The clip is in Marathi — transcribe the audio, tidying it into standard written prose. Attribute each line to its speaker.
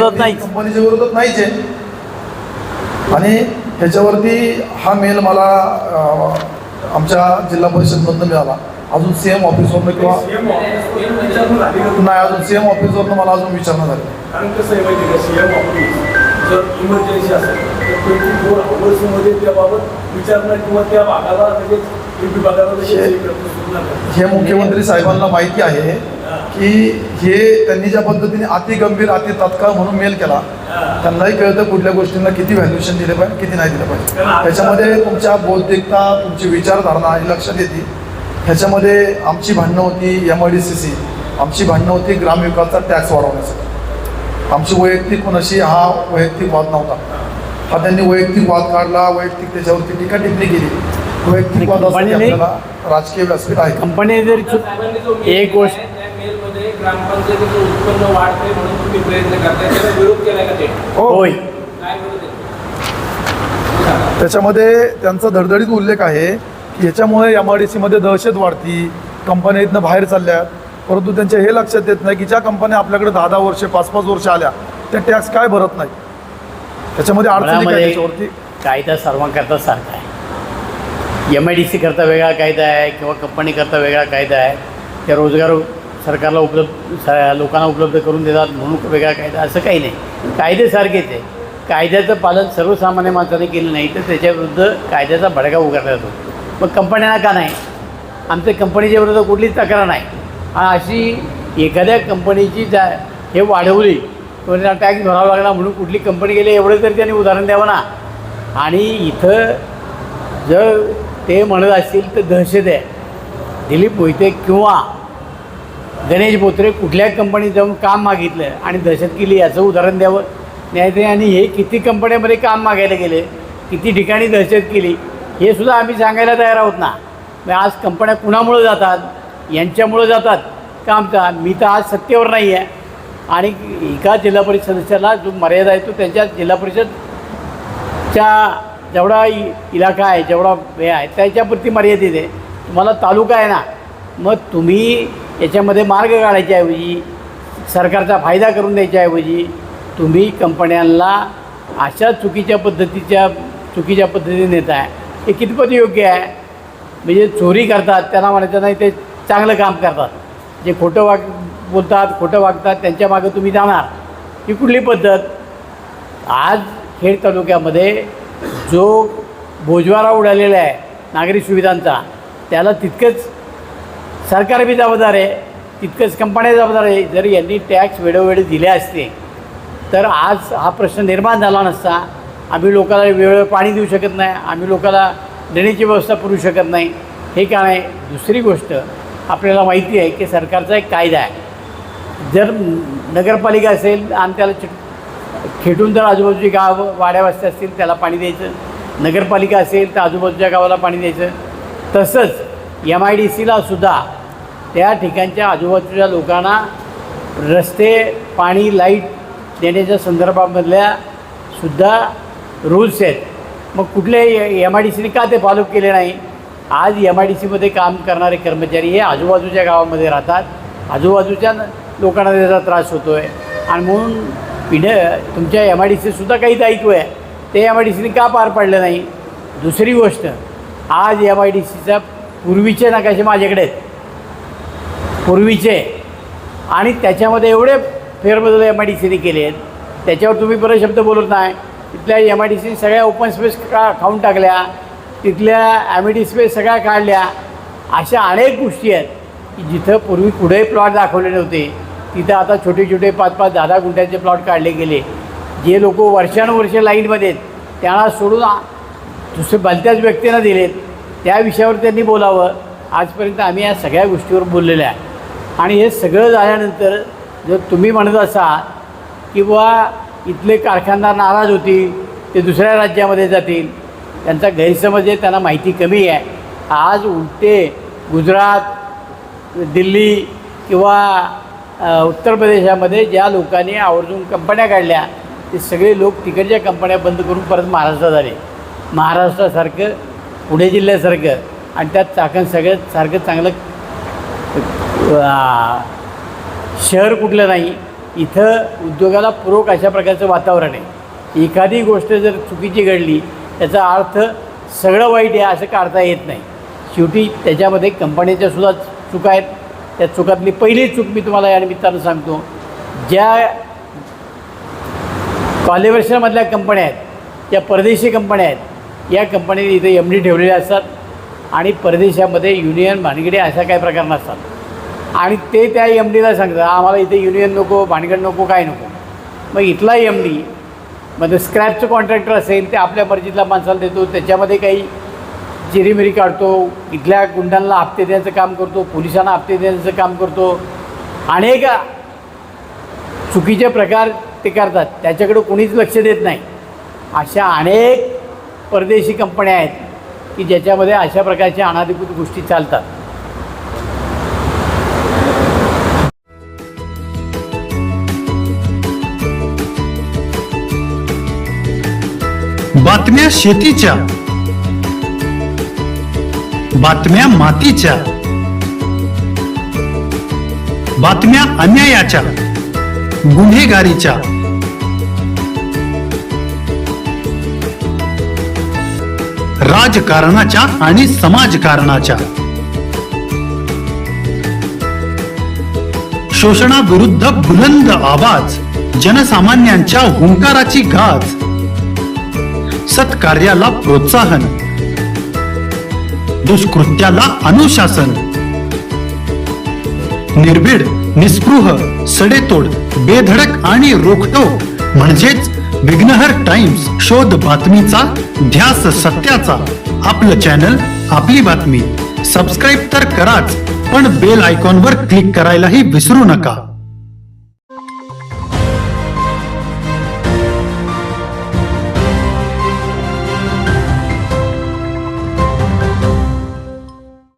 Speaker 1: विरोधात नाही,
Speaker 2: कंपनीच्या विरोधात नाहीच आहे. आणि ह्याच्यावरती हा मेल मला आमच्या जिल्हा परिषदमधून मिळाला. अजून CM ऑफिसवरनं किंवा नाही, अजून CM ऑफिसवरनं मला अजून विचारणा झाली.
Speaker 3: कारण कसं आहे माहिती आहे का, CM ऑफिस जर इमर्जन्सी असेल तर 24 आवर्समध्ये त्याबाबत विचारणा किंवा त्या भागाला
Speaker 2: हे मुख्यमंत्री साहेबांना माहिती आहे की हे त्यांनी ज्या पद्धतीने अति गंभीर अति तात्काळ म्हणून मेल केला, त्यांनाही कळतं कुठल्या गोष्टींना किती व्हॅल्युएशन दिले पाहिजे, किती नाही दिलं पाहिजे. त्याच्यामध्ये तुमच्या बौद्धिकता, तुमची विचारधारणा ही लक्षात येते. ह्याच्यामध्ये आमची भांडणं होती MIDCC, आमची भांडणं होती ग्रामविकासचा टॅक्स वाढवण्यासाठी. आमची वैयक्तिक कोणाशी हा वैयक्तिक वाद नव्हता. हा त्यांनी वैयक्तिक वाद काढला, वैयक्तिक त्याच्यावरती टीका टिप्पणी केली. वैयक्तिक वाद आपल्याला राजकीय व्यासपीठ आहे.
Speaker 1: कंपनी जर एक गोष्ट
Speaker 4: ग्रामपंचायतीचं उत्पन्न वाढते म्हणून तुम्ही प्रयत्न करताय, त्याचा विरोध केलाय का ते?
Speaker 1: होय.
Speaker 4: काय विरोध आहे?
Speaker 2: त्याच्यामध्ये त्यांचा धडधडीत उल्लेख आहे की ह्याच्यामुळे MIDCमध्ये दहशत वाढती, कंपन्या इथनं बाहेर चालल्यात. परंतु त्यांच्या हे लक्षात येत नाही की ज्या कंपन्या आपल्याकडे 10-10 वर्ष 5-5 वर्ष आल्या त्या टॅक्स काय भरत नाही. त्याच्यामध्ये अडचणी काय त्याच्यावरती
Speaker 1: कायदा सर्वांकरता सारखा आहे. MIDC करता वेगळा कायदा आहे किंवा कंपनी करता वेगळा कायदा आहे. त्या रोजगार सरकारला लोकांना उपलब्ध करून देतात म्हणून वेगळा कायदा असं काही नाही. कायदे सारखेच आहे. कायद्याचं पालन सर्वसामान्य माणसाने केलं नाही तर त्याच्याविरुद्ध कायद्याचा भडका उगारला जातो. मग कंपन्यांना का नाही? आमच्या कंपनीच्या विरुद्ध कुठलीच तक्रार नाही. अशी एखाद्या कंपनीची हे वाढवली किंवा टॅक्स भरावा लागला म्हणून कुठली कंपनी गेली एवढं तरी त्यांनी उदाहरण द्यावं ना. आणि इथं जर ते म्हणत असतील तर दहशत आहे. दिलीप मोहिते किंवा गणेश बोत्रे कुठल्या कंपनीत जाऊन काम मागितलं आणि दहशत केली याचं उदाहरण द्यावं नाही. आणि हे किती कंपन्यामध्ये काम मागायला गेले, किती ठिकाणी दहशत केली हे सुद्धा आम्ही सांगायला तयार आहोत ना. आज कंपन्या कुणामुळं जातात? यांच्यामुळं जातात का आमचा? मी तर आज सत्तेवर नाही आहे आणि एका जिल्हा परिषद सदस्याला जो मर्यादा आहे तो त्यांच्या जिल्हा परिषदच्या जेवढा इलाका आहे, जेवढा हे आहे त्याच्यापुरती मर्यादित आहे. तुम्हाला तालुका आहे ना, मग तुम्ही याच्यामध्ये मार्ग काढायच्याऐवजी, सरकारचा फायदा करून द्यायच्याऐवजी तुम्ही कंपन्यांना अशा चुकीच्या पद्धतीने नेत आहे. हे कितपत योग्य आहे? म्हणजे चोरी करतात त्यांना म्हणायचं नाही ते चांगलं काम करतात. जे खोटं बोलतात, खोटं वागतात त्यांच्या मागं तुम्ही जाणार, ही कुठली पद्धत? आज खेड तालुक्यामध्ये जो बोजवारा उडालेला आहे नागरी सुविधांचा, त्याला तितकंच सरकार बी जबाबदार आहे, तितकंच कंपन्या जबाबदार आहे. जर यांनी टॅक्स वेळोवेळी दिले असते तर आज हा प्रश्न निर्माण झाला नसता. आम्ही लोकांना वेळोवेळी पाणी देऊ शकत नाही, आम्ही लोकांना देण्याची व्यवस्था पुरवू शकत नाही, हे काय आहे. दुसरी गोष्ट आपल्याला माहिती आहे की सरकारचा एक कायदा आहे. जर नगरपालिका असेल आणि त्याला खेटून जर आजूबाजूची गाव वाड्या वस्त्या असतील त्याला पाणी द्यायचं, नगरपालिका असेल तर आजूबाजूच्या गावाला पाणी द्यायचं. तसंच MIDCला सुद्धा त्या ठिकाणच्या आजूबाजूच्या लोकांना रस्ते, पाणी, लाईट देण्याच्या संदर्भामधल्या सुद्धा रूल्स आहेत. मग कुठल्या MIDCने का ते फॉलोअप केले नाही? आज MIDCमध्ये काम करणारे कर्मचारी हे आजूबाजूच्या गावामध्ये राहतात, आजूबाजूच्या लोकांना त्याचा त्रास होतो आहे आणि म्हणून तुमच्या MIDCसुद्धा काही दायित्व आहे, ते MIDCने का पार पाडलं नाही? दुसरी गोष्ट, आज MIDCचा पूर्वीचे नकाशे माझ्याकडे आहेत, पूर्वीचे, आणि त्याच्यामध्ये एवढे फेरबदल MIDCने केले आहेत त्याच्यावर तुम्ही बरेच शब्द बोलत नाही. तिथल्या MIDCने सगळ्या ओपन स्पेस खाऊन टाकल्या, तिथल्या ॲम्युनिटी स्पेस सगळ्या काढल्या. अशा अनेक गोष्टी आहेत की जिथं पूर्वी कुठेही प्लॉट दाखवले नव्हते तिथं आता छोटे छोटे 5-5, 10-10 गुंठ्यांचे प्लॉट काढले गेले. जे लोक वर्षानुवर्षे लाईनमध्ये आहेत त्यांना सोडून दुसरे भलत्याच व्यक्तींना दिलेत. त्या विषयावर त्यांनी बोलावं. आजपर्यंत आम्ही या सगळ्या गोष्टीवर बोललेल्या आहे. आणि हे सगळं झाल्यानंतर जर तुम्ही म्हणत असाल की बुवा इथले कारखानदार नाराज होतील, ते दुसऱ्या राज्यामध्ये जातील, त्यांचा गैरसमज आहे, त्यांना माहिती कमी आहे. आज उलटे गुजरात, दिल्ली किंवा उत्तर प्रदेशामध्ये ज्या लोकांनी आवर्जून कंपन्या काढल्या ते सगळे लोक तिकडच्या कंपन्या बंद करून परत महाराष्ट्रात आले. महाराष्ट्रासारखं, पुणे जिल्ह्यासारखं आणि त्यात चाकण सारखं चांगलं शहर कुठलं नाही. इथं उद्योगाला पूरक अशा प्रकारचं वातावरण आहे. एखादी गोष्ट जर चुकीची घडली त्याचा अर्थ सगळं वाईट आहे असं काढता येत नाही. शेवटी त्याच्यामध्ये कंपन्यांच्या सुद्धा चुका आहेत. त्या चुकातली पहिली चूक मी तुम्हाला या निमित्तानं सांगतो, ज्या कॉलिवर्शनमधल्या कंपन्या आहेत त्या परदेशी कंपन्या आहेत. या कंपनीने इथे MD ठेवलेले असतात आणि परदेशामध्ये युनियन भानगडी अशा काही प्रकार नसतात आणि ते त्या MDला सांगतात आम्हाला इथे युनियन नको, भानगड नको, काय नको. मग इथला MD म्हणजे स्क्रॅपचं कॉन्ट्रॅक्टर असेल ते आपल्या मर्जीतला माणसाला देतो, त्याच्यामध्ये काही चिरीमिरी काढतो, इथल्या गुंडांना हप्ते देण्याचं काम करतो, पोलिसांना हप्ते देण्याचं काम करतो. अनेक चुकीचे प्रकार ते करतात, त्याच्याकडे कोणीच लक्ष देत नाही. अशा अनेक परदेशी कंपन्या आहेत की ज्याच्यामध्ये अशा प्रकारच्या अनधिकृत गोष्टी चालतात.
Speaker 5: बातम्या शेतीच्या, बातम्या मातीच्या, बातम्या अन्यायाच्या, गुन्हेगारीच्या, राजकारणाच्या आणि समाजकारणाच्या, शोषणाविरुद्ध बुलंद आवाज, जनसामान्यांच्या हुंकाराची गाज, सत्कार्याला प्रोत्साहन, दुष्कृत्याला अनुशासन, निर्भीड, निस्पृह, सडेतोड, बेधडक आणि रोखठोक म्हणजेच विघ्नहर टाइम्स. शोध बातमीचा, ध्यास सत्याचा. आपलं चॅनल, आपली बातमी. सबस्क्राईब तर कराच, पण बेल आयकॉनवर क्लिक करायलाही विसरू नका.